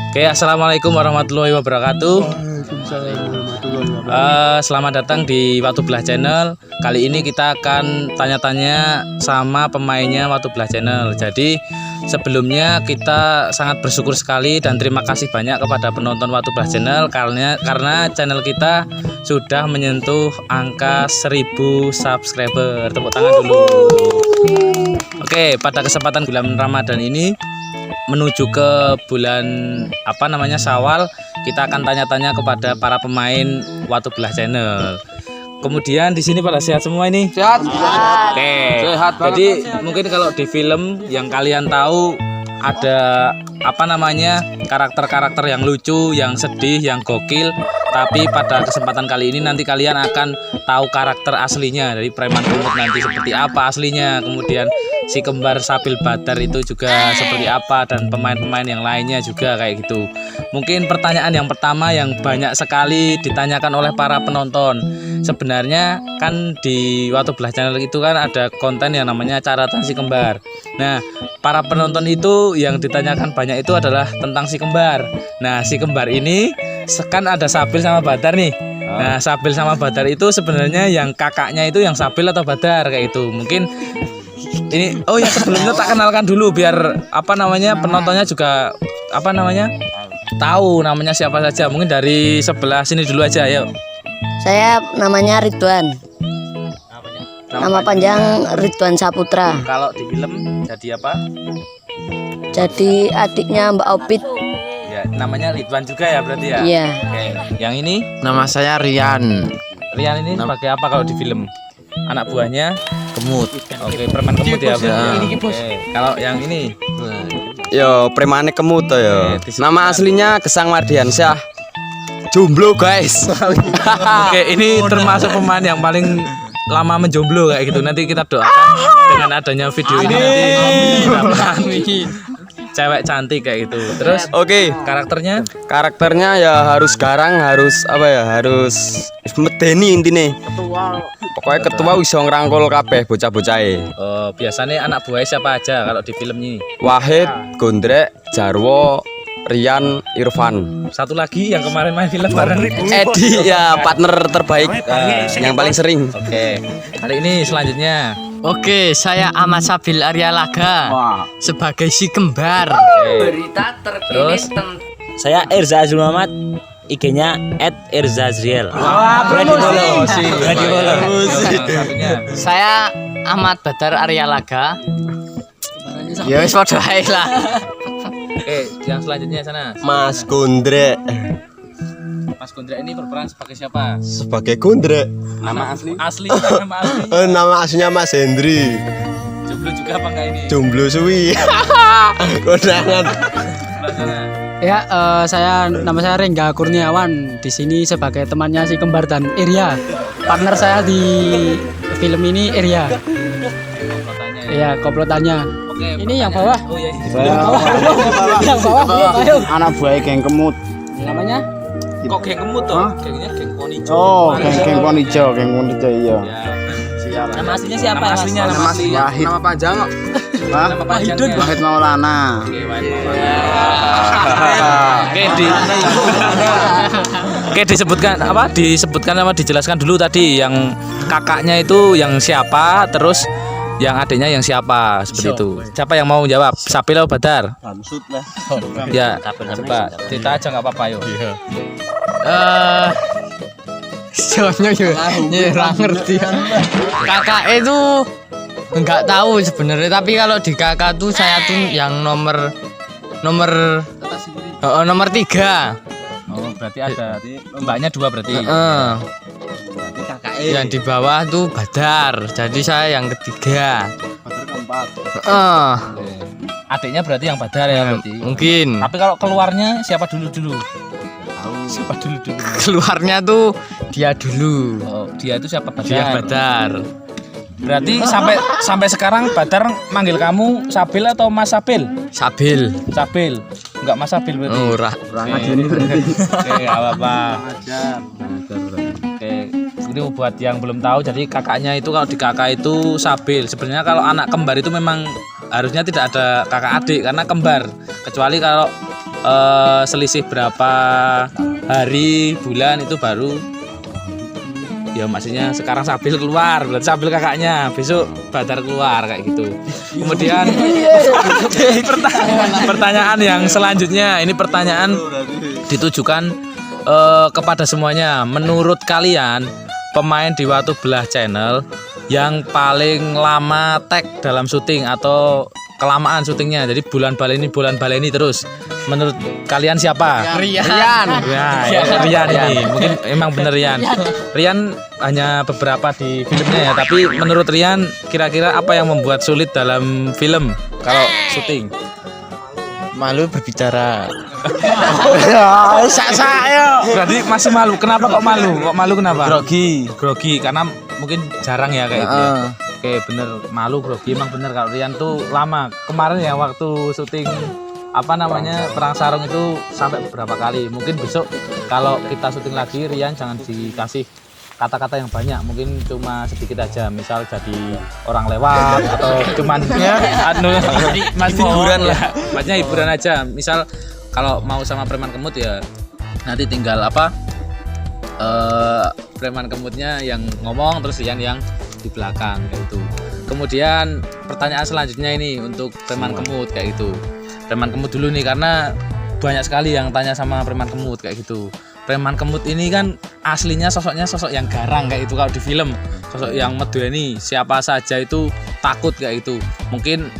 Oke, assalamualaikum warahmatullahi wabarakatuh. Selamat datang di Waktu Belah Channel. Kali ini kita akan tanya-tanya sama pemainnya Waktu Belah Channel. Jadi sebelumnya kita sangat bersyukur sekali dan terima kasih banyak kepada penonton Waktu Belah Channel karena channel kita sudah menyentuh angka 1000 subscriber. Tepuk tangan dulu. Oke, pada kesempatan bulan Ramadan ini menuju ke bulan Syawal, kita akan tanya-tanya kepada para pemain Waktu Belah Channel. Kemudian di sini pada sehat semua ini? Sehat. Oke. Sehat. Jadi mungkin kalau di film yang kalian tahu ada karakter-karakter yang lucu, yang sedih, yang gokil. Tapi pada kesempatan kali ini nanti kalian akan tahu karakter aslinya dari preman kumut nanti seperti apa aslinya. Kemudian si kembar Sabil Badar itu juga seperti apa, dan pemain-pemain yang lainnya juga kayak gitu. Mungkin pertanyaan yang pertama yang banyak sekali ditanyakan oleh para penonton. Sebenarnya kan di Waktu Belah Channel itu kan ada konten yang namanya Caratan Si Kembar. Nah, para penonton itu yang ditanyakan banyak itu adalah tentang si kembar. Nah, si kembar ini kan ada Sabil sama Badar nih. Nah, Sabil sama Badar itu sebenarnya yang kakaknya itu yang Sabil atau Badar kayak itu. Mungkin ini yang sebelumnya tak kenalkan dulu biar penontonnya juga tahu namanya siapa saja. Mungkin dari sebelah sini dulu aja, yuk. Saya namanya Ridwan. Nama panjang Ridwan Saputra. Kalau di film jadi apa? Jadi adiknya Mbak Opit. Ya, namanya Ridwan juga ya berarti ya? Iya. Oke. Yang ini? Nama saya Rian. Rian ini sebagai apa kalau di film? Anak buahnya? Kemut. Oke, preman kemut ya berarti. Oke. Kalau yang ini? Yo, premane kemut to yo. Nama aslinya Gesang Mardiansyah. Jomblo, guys. Oke, ini termasuk pemain yang paling lama menjomblo kayak gitu. Nanti kita doakan dengan adanya video ini nanti dapat cewek cantik kayak gitu. Terus Oke, karakternya ya harus garang, harus medeni intine. Pokoknya ketua iso ngrangkul kabeh bocah-bocahe. Oh, biasanya anak buahnya siapa aja kalau di film ini? Wahid, Gondrek, Jarwo, Rian, Irfan. Satu lagi yang kemarin main film bareng Edi ya partner terbaik yang paling sering. Oke. Hari ini selanjutnya. Oke, saya Ahmad Sabil Arya Laga sebagai si kembar. Berita terkini. Terus saya Irza Azrul Muhammad, IG-nya @irzazriel. promosi. Saya Ahmad Badar Arya Laga. Ya wis padha ae lah. Oke, yang selanjutnya sana. Mas Gondrek. Mas Gondrek ini berperan sebagai siapa? Sebagai Gondrek. Nama asli? Nama aslinya Mas Hendri. Jomblo juga apa enggak ini? Jomblo suwi. Kondangan. Sebelah sana. Ya, nama saya Rengga Kurniawan. Di sini sebagai temannya si kembar dan Irya. Partner saya di film ini Irya. Komplotannya ya. Iya, komplotannya. Oke, Ini yang bawah. Oh iya. Yang bawah, ayo. Anak buah geng kemut. Namanya? Kok geng kemut toh? Gengnya geng Ponijo. Oh, geng ponijo iya. Ya. Nama aslinya siapa? Nama aslinya, nama asli. Wahid. Nama panjang kok. Nama panjangnya. Wahid Maulana. Oke, Wahid Maulana. Oke, dijelaskan dulu tadi yang kakaknya itu yang siapa, terus yang adiknya yang siapa, seperti itu. Siapa yang mau jawab? Sabil atau Badar? Bamsud lah. Ya, coba cerita aja nggak apa-apa yo. Soalnya ya ngerti. Kakak itu enggak tahu sebenarnya, tapi kalau di kakak tuh saya tuh yang nomor 3. Oh, berarti ada. Mbaknya 2 berarti. Yang di bawah tuh Badar. Jadi saya yang ketiga. Badar keempat. Adiknya berarti yang Badar ya berarti. Mungkin. Tapi kalau keluarnya siapa dulu? Siapa dulu? Keluarnya tuh dia dulu. Oh, dia itu siapa? Badar. Dia Badar. Berarti sampai sekarang Badar manggil kamu Sabil atau Mas Sabil? Sabil. Sabil. Enggak Mas Sabil berarti. Ora. Oke, enggak apa-apa. Oke, ini buat yang belum tahu, jadi kakaknya itu kalau di kakak itu Sabil. Sebenarnya kalau anak kembar itu memang harusnya tidak ada kakak adik karena kembar. Kecuali kalau selisih berapa hari bulan itu baru ya maksudnya sekarang Sabil keluar berarti Sabil kakaknya besok Badar keluar kayak gitu. Kemudian pertanyaan yang selanjutnya ini pertanyaan ditujukan kepada semuanya. Menurut kalian pemain di Watu Belah Channel yang paling lama tag dalam syuting atau kelamaan syutingnya, jadi bulan baleni terus, menurut kalian siapa? Rian. Rian ini mungkin emang bener Rian hanya beberapa di filmnya ya, tapi menurut Rian kira-kira apa yang membuat sulit dalam film kalau syuting? Malu berbicara. Berarti masih malu. Kenapa kok malu? Kok malu kenapa? Grogi karena mungkin jarang ya kayak gitu. Oke, bener malu grogi emang bener kalau Rian tuh lama. Kemarin ya waktu syuting Perang Sarung itu sampai beberapa kali. Mungkin besok kalau kita syuting lagi Rian jangan dikasih kata-kata yang banyak, mungkin cuma sedikit aja, misal jadi orang lewat atau cuman hiburan lah. Maksudnya hiburan aja. Misal kalau mau sama preman kemut ya nanti tinggal preman kemutnya yang ngomong terus Rian yang di belakang kayak gitu. Kemudian pertanyaan selanjutnya ini untuk preman kemut kayak gitu. Preman kemut dulu nih karena banyak sekali yang tanya sama preman kemut kayak gitu. Preman kemut ini kan aslinya sosoknya sosok yang garang kayak itu kalau di film. Sosok yang medeni, siapa saja itu takut kayak gitu. Mungkin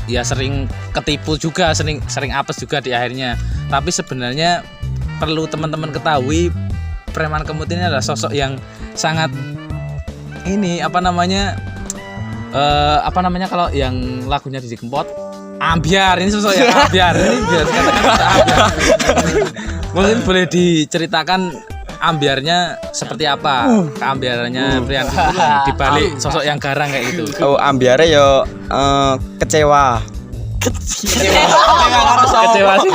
ya sering ketipu juga, sering apes juga di akhirnya. Tapi sebenarnya perlu teman-teman ketahui preman kemut ini adalah sosok yang sangat ini kalau yang lagunya Didi Kempot ambiar, ini sosok yang ambiar. Ini biar dikatakan ambiar. Mungkin boleh diceritakan ambiarnya seperti apa, keambiarannya Rian di balik sosok yang garang kayak gitu. Oh, ambiare yo kecewa. Kecewa sih.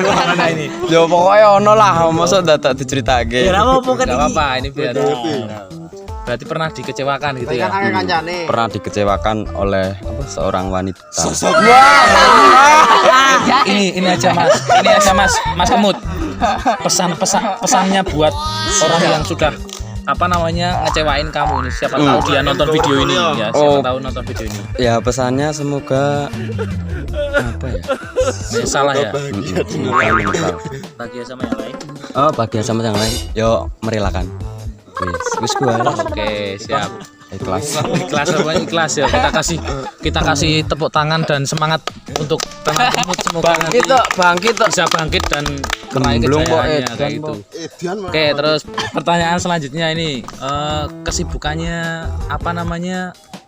Mana ini? Yo pokoknya ono lah, mosok dadak diceritake. Ya apa-apa kan Gak apa-apa, ini biar. Berarti pernah dikecewakan gitu ya? Pernah dikecewakan oleh seorang wanita. Ini aja Mas Kemut. Pesannya buat orang yang sudah ngecewain kamu ini. Siapa tahu dia nonton video ini ya. Siapa tahu nonton video ini. Ya pesannya semoga Salah ya. bahagia sama yang lain. Oh, bahagia sama yang lain. Yo merelakan. Wis gua. Oke, siap. Ikhlas. Ikhlas ya. Kita kasih tepuk tangan dan semangat untuk teman Kemut, semoga nanti bisa bangkit dan meraih kejayaannya kayak gitu. Oke, terus pertanyaan selanjutnya ini kesibukannya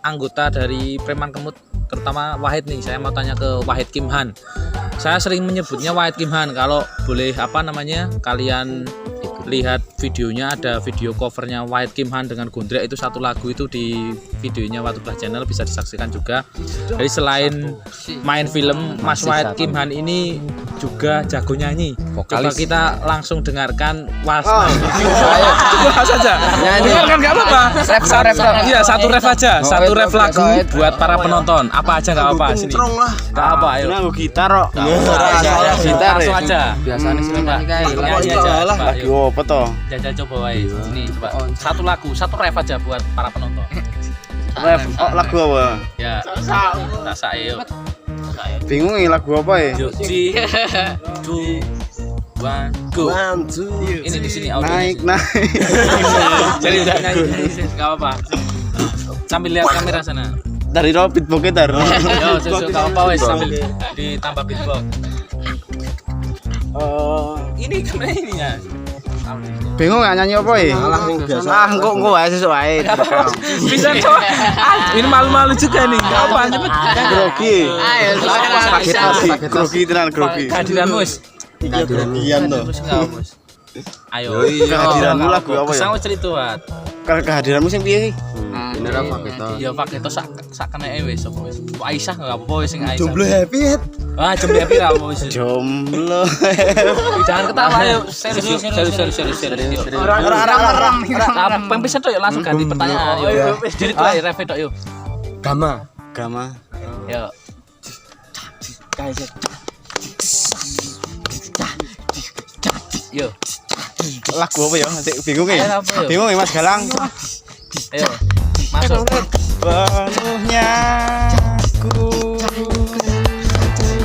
anggota dari preman Kemut, terutama Wahid nih. Saya mau tanya ke Wahid Kimhan. Saya sering menyebutnya Wahid Kimhan. Kalau boleh kalian lihat videonya, ada video covernya Wahid Kimhan dengan Gondrek, itu satu lagu itu di videonya Watu Belah Channel bisa disaksikan juga. Jadi selain main film, Mas Wahid Kimhan ini juga jago nyanyi. Coba kita langsung dengarkan saja. Dengarkan nggak apa-apa. Iya, satu ref aja, satu ref lagu buat para penonton. Apa aja nggak apa sini. Nggak apa, ayo. Aku gitar kok. Gitar langsung aja. Biasanya nyanyi aja. Lagi apa toh? Jajal coba wae. Ini coba satu lagu, satu ref aja buat para penonton. Ref, lagu apa? Ya. Rasa ayo. Bingung ini lagu apa ya? Joji. 2 1 go. Ini di sini audionya. Naik. Jadi udah nyanyi enggak apa-apa. Sambil lihat kamera sana. Dari beatbox kita. Yo, sesuk enggak apa wes sambil ditambah beatbox. Ini kamera ini ya. Bingung nggak nyanyi apa ya? Engkau wae sesuk wae. Bisa coba. Ini malu-malu juga nih. Enggak apa cepet. Grogi. Grogi tenan grogi. Kehadiranmu wis. Kehadiran toh. Ayo. Kehadiranmu lagu apa ya? Sang wis cerita. Kehadiranmu sing piye sih? Bener apa gitu? Ya pakai to sak keneke wis apa wis. Aisyah enggak apa-apa wis sing Aisyah. Jomblo happy. Jomblo happy ra apa wis. Jomblo. Jangan ketawa ayo. Serius. Orang pempisan tok ya langsung ganti pertanyaan yo. Jadi tuh ref tok yo. Gama. Yo. Yo. Lagu apa ya? Masih bingung Ayo, ya? apa ya? Bingung ya Mas Galang? Ayo. Masuk. Penuhnya ku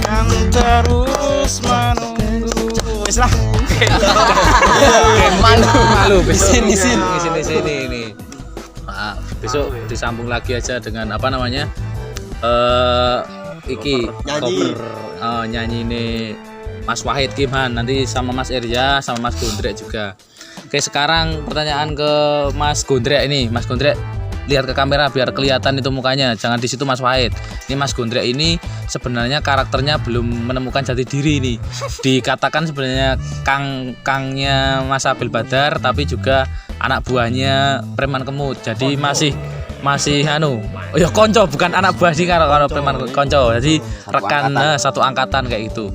yang terus menunggu. Wis lah. Malu. Sini ini. Nah, besok disambung lagi aja dengan apa namanya? Iki cover nyanyi ini Mas Wahid Kimhan, nanti sama Mas Irya sama Mas Gondrek juga. Oke, sekarang pertanyaan ke Mas Gondrek ini. Mas Gondrek, lihat ke kamera biar kelihatan itu mukanya, jangan di situ Mas Wahid. Ini Mas Gondrek ini sebenarnya karakternya belum menemukan jati diri ini. Dikatakan sebenarnya kangnya Mas Sabil Badar, tapi juga anak buahnya preman kemut. Jadi masih ya konco, bukan anak buah sih kalau preman konco. Jadi rekan satu angkatan kayak gitu.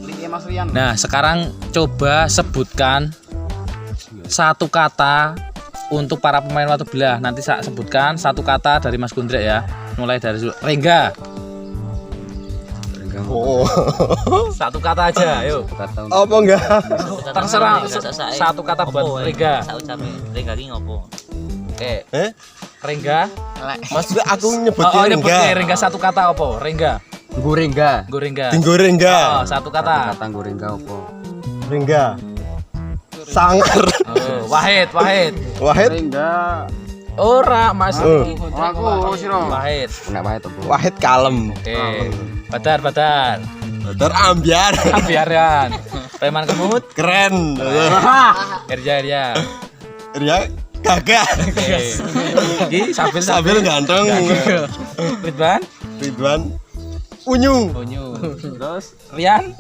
Nah, sekarang coba sebutkan satu kata untuk para pemain Watu Belah. Nanti saya sebutkan satu kata dari Mas Gondrek ya. Mulai dari Rengga. Satu kata aja, ayo. Apa enggak? Terserah satu kata buat Rengga. Rengga ki ngopo? Oke. Rengga. Maksudnya aku nyebut nyebutnya Rengga satu kata apa? Rengga. Gorengga. Tinggorengga. Satu kata. Kata gorengga apa? Rengga. Sangar. Wahid. Rengga. Ora, Mas. Aku sira. Wahid. Nek Wahid apa? Wahid kalem. Oke. Badar. Badar ambiar. Biaran. Preman kemut. Keren. Irja. Ria gagah. Oke. Iki Sabil ganteng. Ridwan. Unyu. Terus Rian.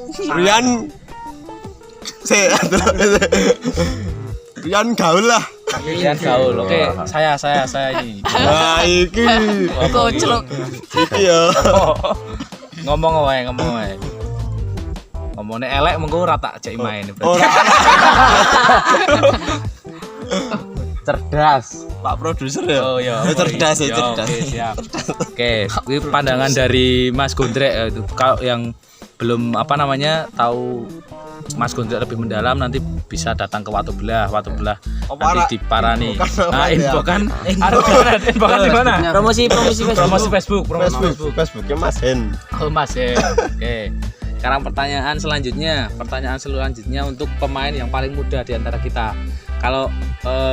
Rian gaul lah. Rian gaul. Oke, saya ini. Nah, iki. Koclok. Iki ya. Ngomong wae. Ngomongnya elek mengko ora tak jek main. Ora. Cerdas. Pak produser ya. Oh iya. Cerdas. Oke, siap. Oke, ini pandangan dari Mas Gondrek itu. Kalau yang belum tahu Mas Gondrek lebih mendalam, nanti bisa datang ke Watu Belah nanti diparani. Nah, info kan di mana? Promosi Facebook. Facebooknya Mas Hen. Oh, Mas Hen. Oke. Sekarang pertanyaan selanjutnya untuk pemain yang paling muda di antara kita. Kalau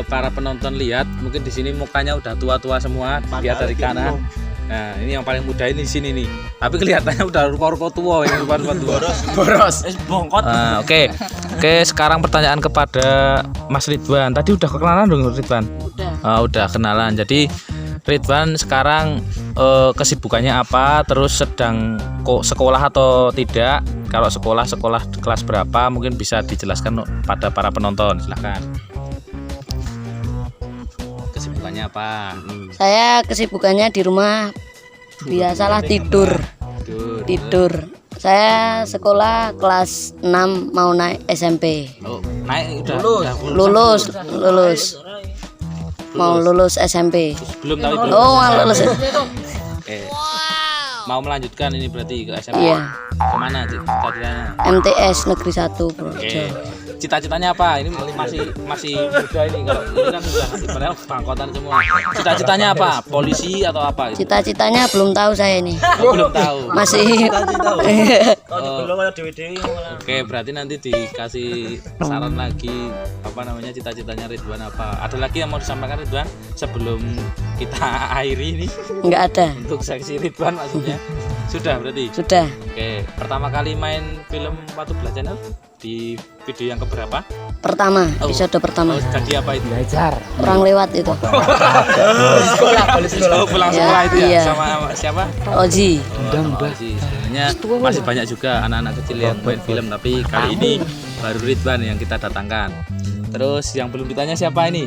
para penonton lihat, mungkin di sini mukanya udah tua-tua semua, lihat dari kanan. Nah, ini yang paling muda ini di sini nih. Tapi kelihatannya udah rupa-rupa tua, yang rupa-rupa tua. Boros. Bongkot. Oke, sekarang pertanyaan kepada Mas Ridwan. Tadi udah kenalan dong Ridwan? Udah kenalan. Jadi Ridwan sekarang kesibukannya apa? Terus sedang sekolah atau tidak? Kalau sekolah kelas berapa? Mungkin bisa dijelaskan pada para penonton. Silahkan. Kesibukannya apa? Saya kesibukannya di rumah biasalah tidur. Saya sekolah kelas 6 mau naik SMP. Naik udah Lulus. Mau lulus SMP. belum tahu belum. Oh, lulus. Oke. Mau melanjutkan ini berarti ke SMP. Iya. Kemana cita-citanya? MTS Negeri 1 Projo. Oke. Cita-citanya apa? Ini masih muda ini, kalau ini kan sudah padahal bangkotan semua. Cita-citanya apa? Polisi atau apa? Cita-citanya belum tahu saya ini. Belum tahu. Masih Oke, berarti nanti dikasih saran lagi cita-citanya Ridwan apa? Ada lagi yang mau disampaikan Ridwan sebelum kita akhiri ini nggak ada. untuk seksi Ridwan maksudnya? Sudah berarti? Sudah. Oke, pertama kali main film Watu Belah Channel di video yang keberapa? Pertama, episode pertama. Jadi apa itu? Perang lewat itu. Pulang Ya, sekolah itu ya? iya. Sama siapa? Oji. Sih, sebenarnya masih banyak juga anak-anak kecil yang main film, tapi kali ini baru Ridwan yang kita datangkan. Terus yang belum ditanya siapa ini?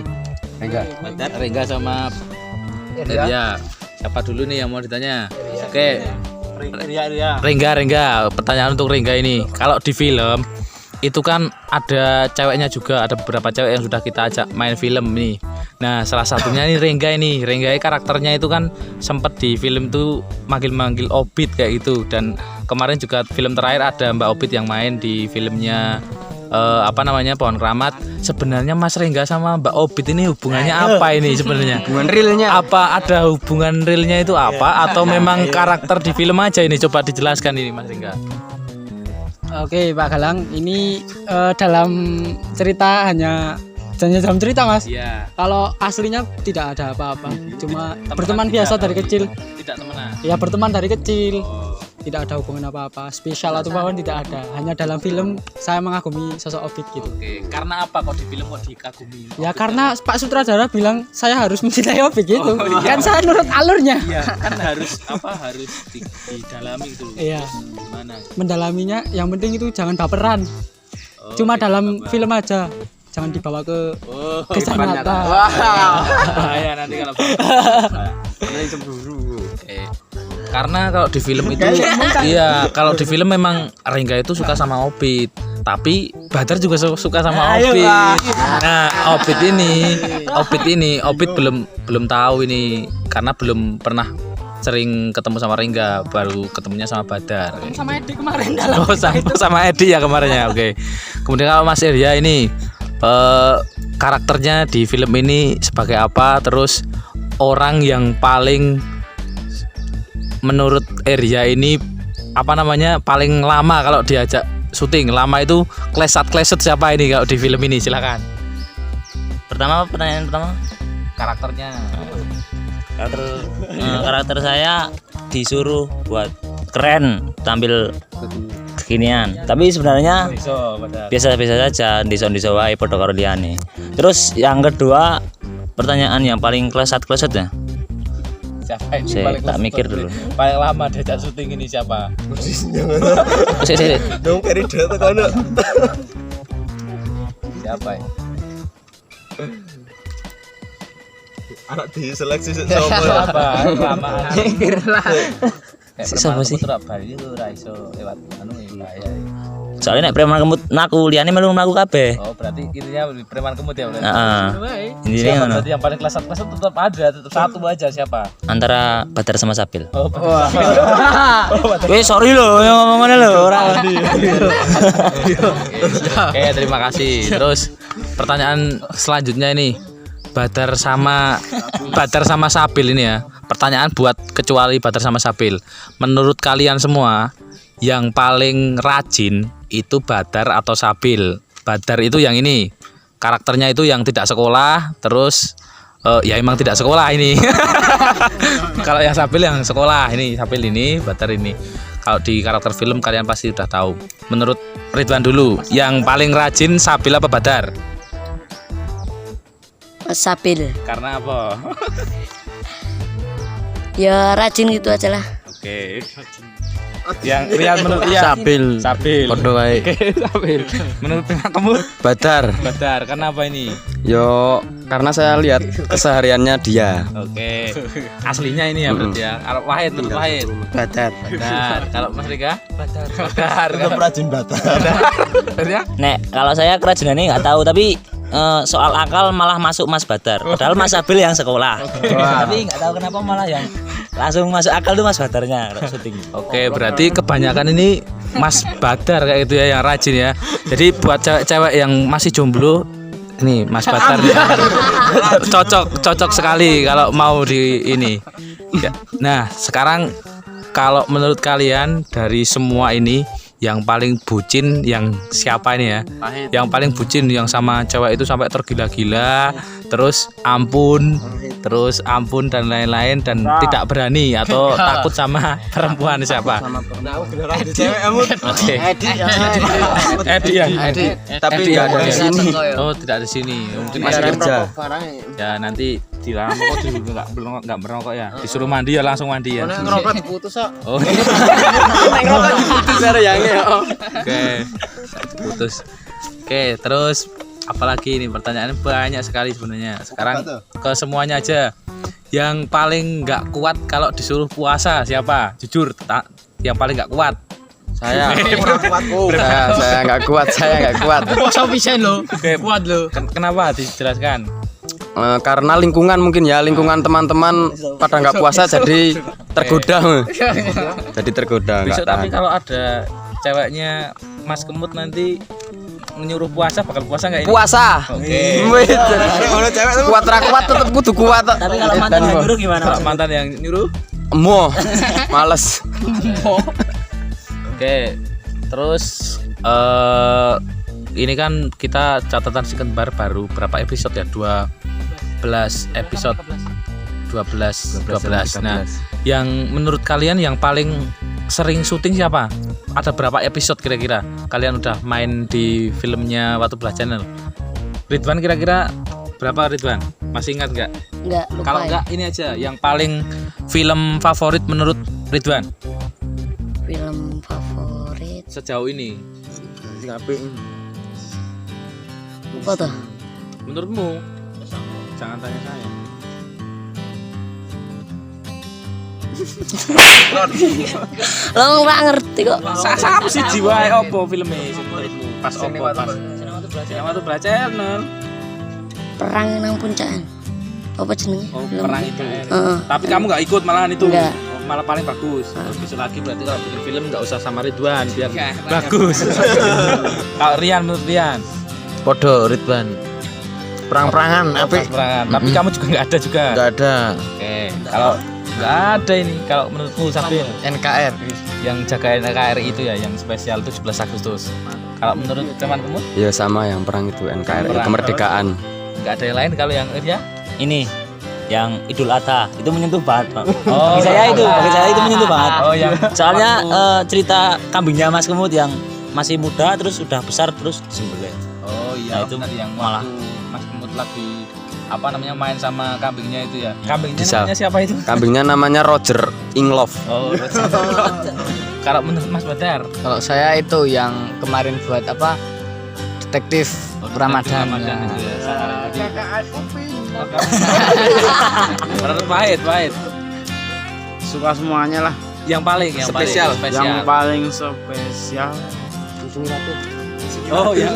Rengga sama Ria. Siapa dulu nih yang mau ditanya? Oke. Rengga. Pertanyaan untuk Rengga ini. Kalau di film itu kan ada ceweknya juga, ada beberapa cewek yang sudah kita ajak main film nih. Nah, salah satunya ini Rengga ini. Rengga karakternya itu kan sempat di film tuh manggil-manggil Obit kayak gitu. Dan kemarin juga film terakhir ada Mbak Obit yang main di filmnya pohon keramat. Sebenarnya Mas Rengga sama Mbak Obit ini hubungannya apa ini sebenarnya? Hubungan realnya. Apa ada hubungan realnya itu apa atau memang karakter di film aja ini? Coba dijelaskan ini Mas Rengga. Oke Pak Galang, ini dalam cerita hanya dalam cerita Mas. Iya. Kalau aslinya tidak ada apa-apa, cuma berteman biasa dari kecil. Tidak temenan. Ya berteman dari kecil. Tidak ada hubungan apa-apa, spesial atau apapun tidak ada. Hanya dalam film saya mengagumi sosok Obit gitu. Oke, karena apa kok di film kok dikagumi? Ya karena Pak Sutradara bilang saya harus mencintai Obit gitu. Kan saya nurut alurnya. Iya, kan harus didalami gitu. Iya. Gimana? Mendalaminya yang penting itu jangan baperan. Cuma dalam film aja. Jangan dibawa ke kisah nyata. Bahaya nanti kalau karena kalau di film itu iya, kalau di film memang Rengga itu suka sama Obit, tapi Badar juga suka sama Obit. Nah, Obit belum tahu ini karena belum pernah sering ketemu sama Rengga, baru ketemunya sama Badar. Sama Edi kemarin dalam sama Edi ya kemarin ya. Oke. Kemudian kalau Mas Irya ini karakternya di film ini sebagai apa, terus orang yang paling menurut Irya ini paling lama kalau diajak syuting, lama itu klesat siapa ini kalau di film ini? Silakan. Pertanyaan pertama Karakternya. karakter saya disuruh buat keren, tampil kekinian, tapi sebenarnya biasa-biasa saja, diso wae padha karo liyane. Terus yang kedua, pertanyaan yang paling klesat ya. Siapa ini Saya paling tak mikir dulu. Paling lama diajak syuting ini siapa? Sik. Dong periode tekono. Siapa ya? Anak diseleksi Siapa? Lama. Siapa sih? Surabaya itu ora iso lewat ya. Soalnya nek preman kemut naku, liyane melu naku kabeh. Oh, berarti intinya preman kemut ya berarti. Heeh. Siapa Intinya ngono. berarti yang paling klesat tetap ada, tetap satu aja siapa? Antara Badar sama Sabil. Oh, Sorry loh yang ngomongannya loh orang. Oke, terima kasih. Terus pertanyaan selanjutnya ini Badar sama Sabil ini ya. Pertanyaan buat kecuali Badar sama Sabil. Menurut kalian semua yang paling rajin itu Badar atau Sabil? Badar itu yang ini. Karakternya itu yang tidak sekolah, terus ya emang tidak sekolah ini. Kalau yang Sabil yang sekolah ini, Sabil ini, Badar ini. Kalau di karakter film kalian pasti udah tahu. Menurut Ridwan dulu, yang paling rajin Sabil apa Badar? Sabil. Karena apa? Ya rajin gitu aja lah. Oke. Yang Rian menurut Sabil. Podo wae. Sabil. Menurut kamu Badar. Kenapa ini? Yo, karena saya lihat kesehariannya dia. Oke. Aslinya ini ya berarti ya. Kalau Wahid. Badar. Kalau Mas Rika? Badar. Tetap rajin Badar. Ya? Nek kalau saya kerajinannya nggak tahu, tapi soal akal malah masuk Mas Badar. Padahal Mas Sabil yang sekolah. Tapi nggak tahu kenapa malah yang langsung masuk akal tuh Mas Badarnya kalau syuting. Oke, berarti kebanyakan ini Mas Badar kayak gitu ya yang rajin ya. Jadi buat cewek-cewek yang masih jomblo, ini Mas Badar cocok sekali kalau mau di ini. Ya. Nah, sekarang kalau menurut kalian dari semua ini yang paling bucin yang siapa ini ya? Yang paling bucin yang sama cewek itu sampai tergila-gila, terus ampun dan lain-lain dan tidak berani atau takut sama perempuan siapa? Oke. Edi ya. Tapi enggak ada di sini. Oh, tidak ada di sini. Mungkin Masih kerja. Ya nanti dilarang kok juga enggak merokok ya. Disuruh mandi ya langsung mandi ya. Ngerokok diputus kok. Oh. Ngerokok diputus yang Oke, putus. Oke, terus apalagi ini pertanyaannya banyak sekali sebenarnya. Sekarang ke semuanya aja. Yang paling nggak kuat kalau disuruh puasa siapa? Jujur, yang paling nggak kuat. Saya nggak kuat. Puasa bisa lo. Kuat lo. Kenapa? Dijelaskan. Karena lingkungan mungkin ya, lingkungan teman-teman pada nggak puasa jadi tergoda. Besok tapi kalau ada ceweknya Mas Kemut nanti nyuruh puasa bakal puasa enggak ini? Puasa. Oke. Kuat ra kuat tetep kudu kuat. Tapi kalau mantan yang nyuruh gimana? Kalau mantan yang nyuruh? Mo. Males. Oke. Terus ini kan kita catatan si kembar baru berapa episode ya? 12 episode. 12. Nah, yang menurut kalian yang paling sering syuting siapa? Ada berapa episode kira-kira? Kalian udah main di filmnya Watu Belah Channel. Ridwan kira-kira berapa Ridwan? Masih ingat nggak? Enggak lupa. Kalau ya. nggak ini aja yang paling film favorit menurut Ridwan Film favorit sejauh ini. apa tuh? Menurutmu? Jangan tanya saya. Lo nggak ngerti kok. Siapa sih jiwa opo filmnya menurutmu? Pas opo pas. Sinema Watu Belah Channel. Perang nang puncakan. Apa jenenge? Oh, Film. perang itu. Heeh. Tapi kamu nggak ikut malahan itu. Nggak. Oh, malah paling bagus. Terus besok lagi berarti kalau bikin film nggak usah sama Ridwan biar bagus. Kalau Rian menurut Rian Podo Ridwan. Perang-perangan apik. perangan. Tapi kamu juga nggak ada juga. Enggak ada. Oke. Kalau nggak ada ini, kalau menurutmu Sabil NKR. yang jaga NKRI itu ya, yang spesial itu 11 Agustus. Kalau menurut teman-teman Ya sama yang perang itu NKRI Perang. kemerdekaan. nggak ada yang lain kalau yang ya? Ini yang Idul Adha itu menyentuh banget, Pak. Oh, bagi saya itu menyentuh banget. Oh, yang Soalnya cerita kambingnya Mas Kemud yang masih muda terus sudah besar terus disembelih. Oh iya, Nah, itu benar yang malah. waktu Mas Kemut lagi apa namanya main sama kambingnya itu ya. Kambingnya Bisa. namanya siapa itu? Kambingnya namanya Roger Inglove. Oh, kalau menurut Mas Badar, Kalau saya itu yang kemarin buat apa? Detektif Ramadan. Ramadan Nah. itu ya. Menurut pahit. Suka semuanya lah. Yang paling Spesial. Yang paling spesial Oh ya.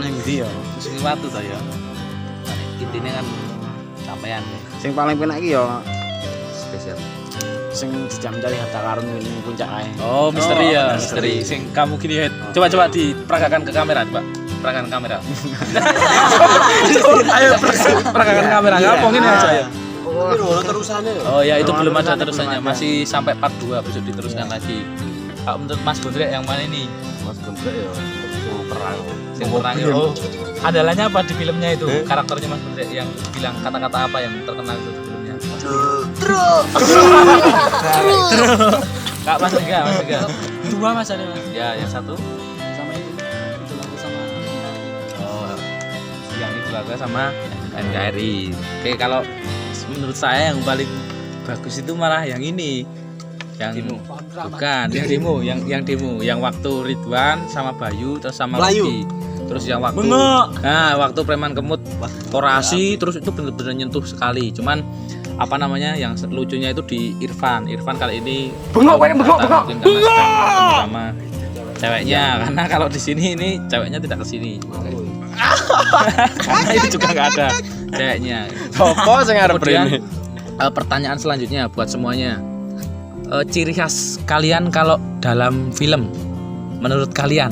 ning ndi ya? Susu Watu saya. Intinya kan sampean. Sing paling penak iki ya Spesial. sing dijam-jali harta karun ini puncak ae. Oh, misteri ya, misteri. Sing kamu gini head. Coba diperagakan ke kamera, coba. Peragakan kamera. Ayo peragakan kamera. Ngomong ini aja ya. Oh ya, itu belum ada terusannya. Masih sampai part 2 besok diteruskan lagi. Kalau menurut Mas Bundrek yang mana ini? Mas Gendrek ya perang. Yang perang itu. Oh, andalanya apa di filmnya itu? Karakternya Mas Bundrek yang bilang kata-kata apa yang terkenal itu di filmnya? Kak Mas Rega. Dua mas ada mas. Ya, yang satu. Sama itu. Itu lagu sama. Oh, yang itu laga sama NKRI. Oke, kalau menurut saya yang paling bagus itu malah yang ini. Yang demo. Bukan, yang demo, yang demo, yang waktu Ridwan sama Bayu terus sama Loki. Terus yang waktu waktu Preman Kemut orasi terus itu benar-benar nyentuh sekali. Cuman apa namanya yang lucunya itu di Irfan kali ini mungkin karena sedang sama ceweknya, karena kalau di sini ini ceweknya tidak ke sini. Karena itu juga nggak ada ceweknya. Sopo sing arep Kemudian pertanyaan selanjutnya buat semuanya. Ciri khas kalian kalau dalam film menurut kalian,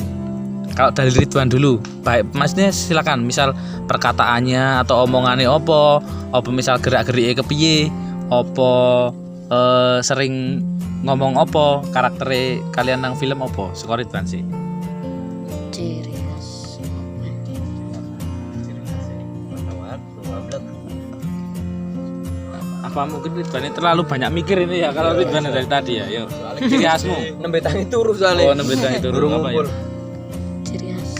kalau dari Ridwan dulu, baik maksudnya silakan, misal perkataannya atau omongannya opo misal gerak-gerike kepiye, opo sering ngomong opo, karaktere kalian nang film opo, saka Ridwan sih. Ciri khas. Apa mungkin Ridwan ini terlalu banyak mikir ini ya, kalau Ridwan dari tadi ya, yuk. Ciri khasmu. nembe tangi turu soalé. Oh, nembe tangi turu apa ya? Ciri khas.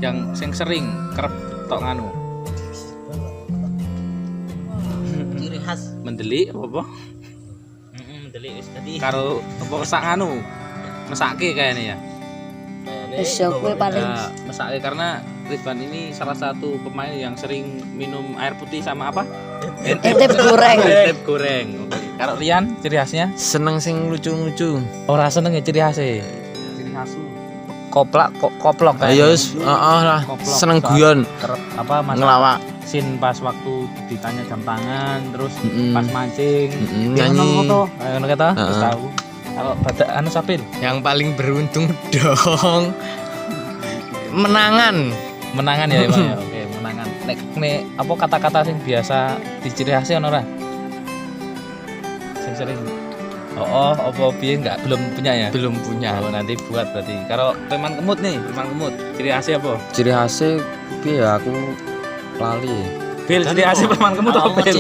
Yang sing sering kerep tok nganu. Ciri khas. Mendelik apa? Delik wis tadi. Karo apa kesak nganu. Mesake kayaknya ya. Wis yo kowe paling Nah, mesake karena Ridwan ini salah satu pemain yang sering minum air putih sama apa? etep goreng. Entep goreng. Kalau Rian ciri khasnya? Seneng sing lucu-lucu. Ora seneng ya ciri khasnya. Ciri khasmu. Koplok kayak. Ayo wis, heeh lah. Koplok. Seneng Soal guyon, apa mas ngelawak, scene pas waktu ditanya jam tangan terus Mm-mm. pas mancing nyanyi. ngono kata terus Heeh. tahu kalau badak anu Sapil Yang paling beruntung dong. menangan. Menangan ya Bang ya. Oke, menangan. Nek apa kata-kata sing biasa diciri khasnya ono ora? Sing sering. Apa piye enggak belum punya ya? Belum punya. Oh, nanti buat berarti. Kalau preman kemut nih, preman kemut. Ciri khasnya apa? Ciri khasnya piye ya aku lali. Bil, ciri khasnya preman kemut apa Bil?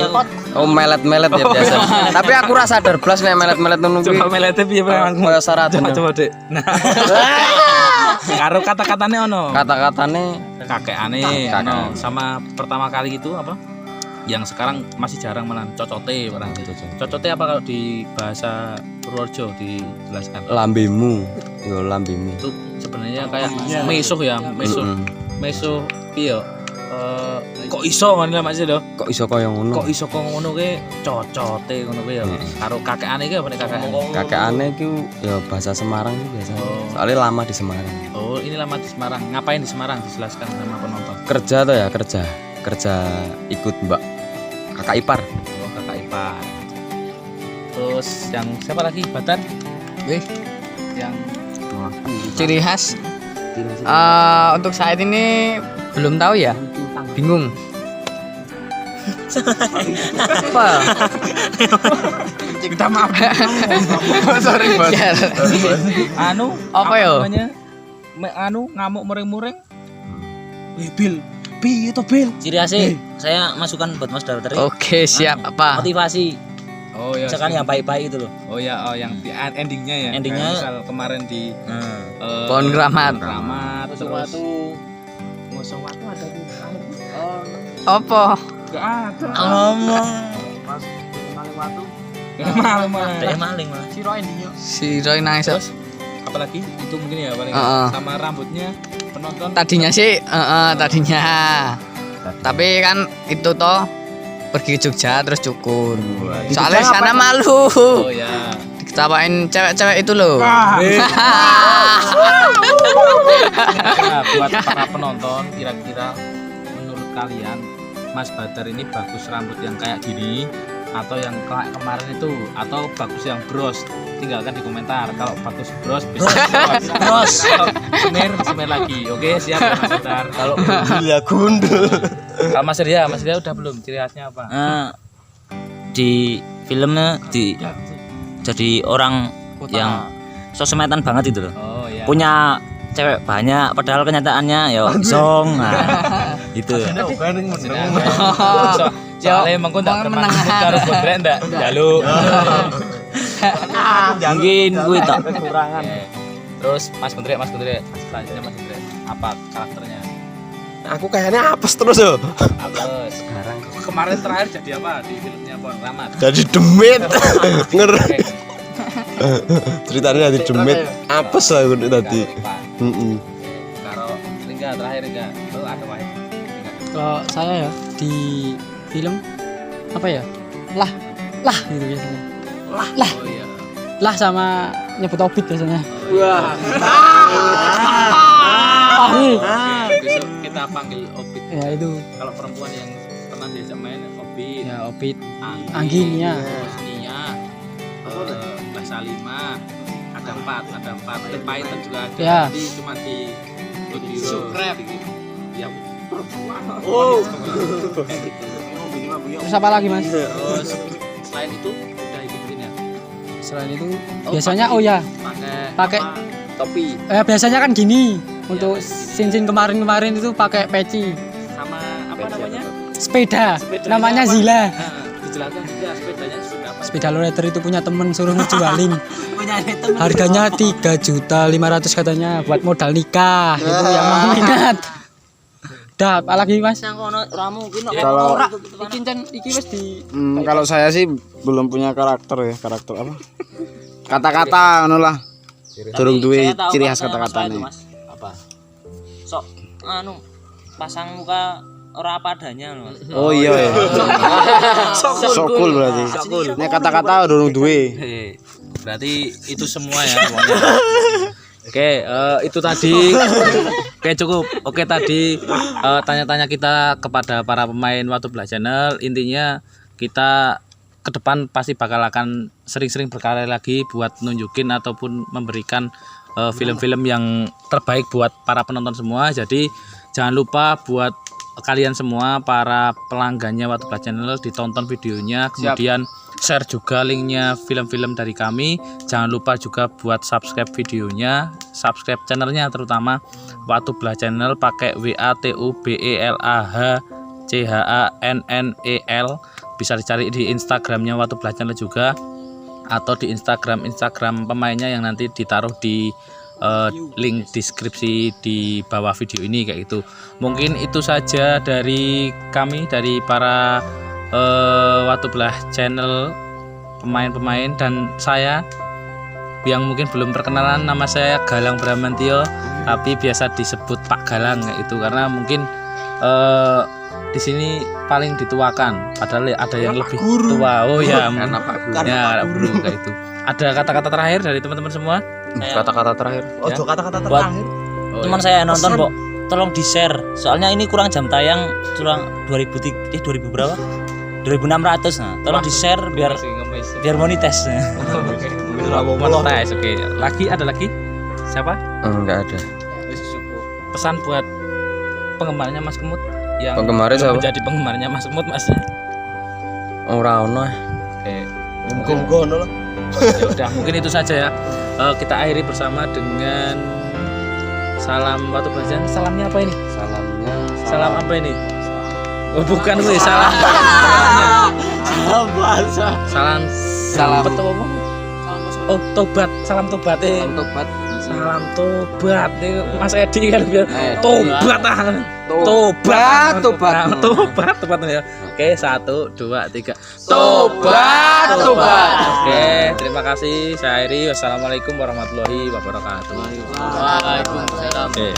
Oh melet-melet ya biasa. Tapi aku rasa sadar blas nek melet-melet ngono kuwi. Coba melete piye preman kemut? Kaya syarat. Coba Dek. Nah. Karo kata-katane ono. Kata-katane Kakekane ono sama pertama kali itu apa? Yang sekarang masih jarang malah cocote orang. Cocote apa kalau di bahasa Purworejo dijelaskan? lambemu. Yo lambemu. Itu sebenarnya kayak mesuh ya, mesuh piye? Kok iso ngono Mas Do? Kok iso kaya ngono? Kok iso kok ngono ke cocote ngono kuwi ya. Karo kakekane iki apa nek kakekane? Kakekane iki ya bahasa Semarang sih biasa. Soalnya lama di Semarang. Oh, ini lama di Semarang. Ngapain di Semarang? Dijelaskan sama penonton. Kerja tuh ya, kerja ikut Mbak kakak ipar. Oh, kakak ipar. Terus yang siapa lagi? Batar? Yang Ciri khas untuk saat ini belum tahu ya, bingung. Apa? kita maaf. Sorry, Bos. Anu, Apa yo? namanya? Anu ngamuk muring-muring. Bil. Piye to, Bil? Ciri khasnya saya masukkan buat Mas Dartari. Oke, siap. Apa? Motivasi. Oh ya. Misalkan yang baik-baik itu loh. Oh ya, yang di endingnya ya. Endingnya- Kayak misal kemarin di Pohon keramat. Keramat terus Ngosong watu ada di Apa? enggak ada. Ngomong. Maling malah. Ada maling malah. Si Roy nangis. Terus apalagi itu mungkin ya paling sama rambutnya penonton. Tadinya sih, tadinya. Tapi kan itu toh pergi ke Jogja terus cukur. Soalnya sana malu. Oh ya. Diketawain cewek-cewek itu loh. Nah, buat para penonton kira-kira menurut kalian Mas Badar ini bagus rambut yang kayak gini atau yang kayak kemarin itu atau bagus yang bros? Tinggalkan di komentar. Kalau bagus bros bisa bros. Kalau semir lagi. Oke, siap ya Mas Badar. Kalau Ya gundul. kalau Mas Ria udah belum ciri khasnya apa? Di filmnya jadi orang yang sosmedan banget itu loh. Oh ya. Punya cewek banyak padahal kenyataannya ya isong. Nah, itu. Soalnya emang kau tak pernah karo bodrek ndak jaluk. Mungkin gue tak Kekurangan. Terus Mas Gendrek, selanjutnya Mas Gendrek. Apa karakternya? Aku kayaknya apes terus yo. Apes. Sekarang kemarin terakhir jadi apa di filmnya Pohon Keramat? Jadi demit. Nger. Oke. Ceritanya jadi demit. Apes lah aku tadi. Kalau Ringga terakhir Ringga, itu ada wae. Kalau saya ya di film apa ya? Lah gitu biasanya. Lah. Oh iya. Lah sama nyebut Obit biasanya. Wah. Nih. Besok kita panggil Obit. Ya itu. Kalau perempuan yang pernah diajak main Obit. Ya Obit. Anggi, Nia. Nia, Mbak Salima, ada empat. Python juga ada. Ya. Tapi cuma di subscribe. Ya. Oh. Terus apa lagi Mas? Terus selain itu udah ikutin ya. Selain itu biasanya oh ya pakai apa? Topi biasanya kan gini untuk sin kemarin itu pakai peci sama apa namanya? sepeda Sepedanya namanya apa? Zila. Dijelaskan juga sepedanya sudah apa? Sepeda lowrider itu punya temen suruh ngejualin. Punya teman. Harganya 3.500.000 katanya buat modal nikah. Itu yang mau minat. Dah, apalagi Mas? Kalau Iki wis di kalau saya sih belum punya karakter apa? Kata-kata ngono lah. Durung duwe ciri khas kata-katane. Apa? Sok anu pasang muka ora apa adanya loh. Mas. Oh iya ya. Sokul berarti. Nek kata-kata durung duwe. Berarti itu semua ya pokoknya. Oke, itu tadi. Oke, cukup. Oke, tadi tanya-tanya kita kepada para pemain Watu Belah Channel. Intinya kita ke depan pasti bakal akan sering-sering berkarya lagi buat nunjukin ataupun memberikan film-film yang terbaik buat para penonton semua. Jadi jangan lupa buat kalian semua para pelanggannya Watublah Channel ditonton videonya, kemudian share juga linknya film-film dari kami. Jangan lupa juga buat subscribe videonya, subscribe channelnya, terutama Watublah Channel pakai WATUBELAHCHANNEL. Bisa dicari di Instagramnya Watublah Channel juga, atau di Instagram pemainnya yang nanti ditaruh di link deskripsi di bawah video ini kayak gitu. Mungkin itu saja dari kami, dari para Watublah Channel, pemain-pemain dan saya yang mungkin belum perkenalan. Nama saya Galang Bramantio, tapi biasa disebut Pak Galang kayak itu karena mungkin di sini paling dituakan, padahal ada yang lebih tua. Oh ya, karena Pak Guru kayak itu. Ada kata-kata terakhir dari teman-teman semua? Kata-kata terakhir. Ya. Kata-kata Buat terakhir. teman saya yang nonton, Pok, tolong di share. Soalnya ini kurang jam tayang, kurang 2000 berapa? 2600. Nah, tolong di share biar monetis. Monetize, oke. Lagi ada lagi? Siapa? Enggak ada. Pesan buat penggemarnya Mas Kemut yang Penggemarnya siapa? menjadi penggemarnya Mas Kemut, Mas. Ora ono. Oke. Mungkin ya udah, mungkin itu saja ya. Kita akhiri bersama dengan salam Watublah Channel. Salamnya apa ini? Salam apa ini? Oh bukan weh, salam. Salam betul. Oh tobat, salam tobat. Salam tobat nih Mas Edi kan biar tobat ya. Oke, 1 2 3 tobat. Oke, terima kasih. Saya Airi. Wassalamualaikum warahmatullahi wabarakatuh. Waalaikumsalam. Oke.